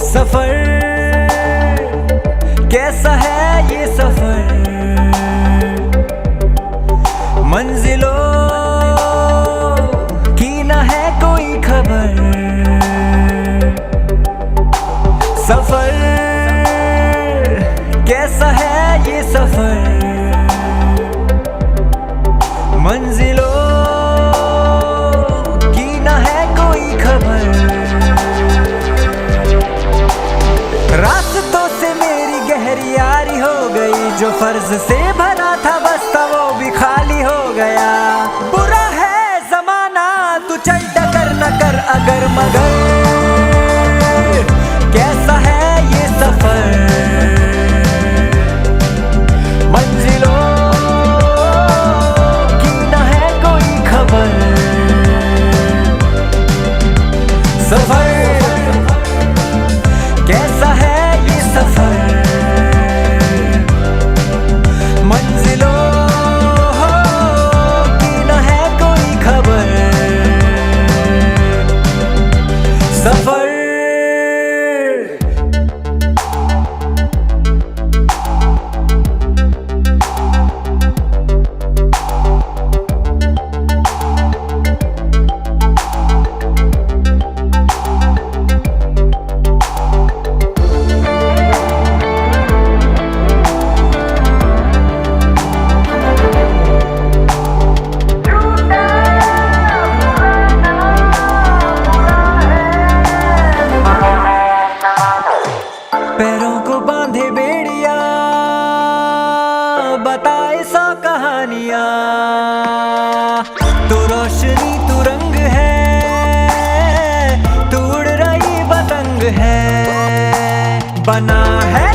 सफर कैसा है ये सफर, मंजिलों की न है कोई खबर। सफर कैसा है ये सफर, मंजिलों की न है कोई खबर। रास्तों से मेरी गहरी यारी हो गई, जो फर्ज से भरा था बस्ता वो भी खाली हो गया। बुरा है जमाना तू चल टकर न कर अगर मगर, कैसा है ये सफर, मंजिलों की न है कोई खबर। सफर कैसा है ये सफर, मंजिलों की न है कोई खबर। सफर पैरों को बांधे बेड़िया, बताए सौ कहानियां। तू रोशनी तू रंग है, तू उड़ रही पतंग है। बना है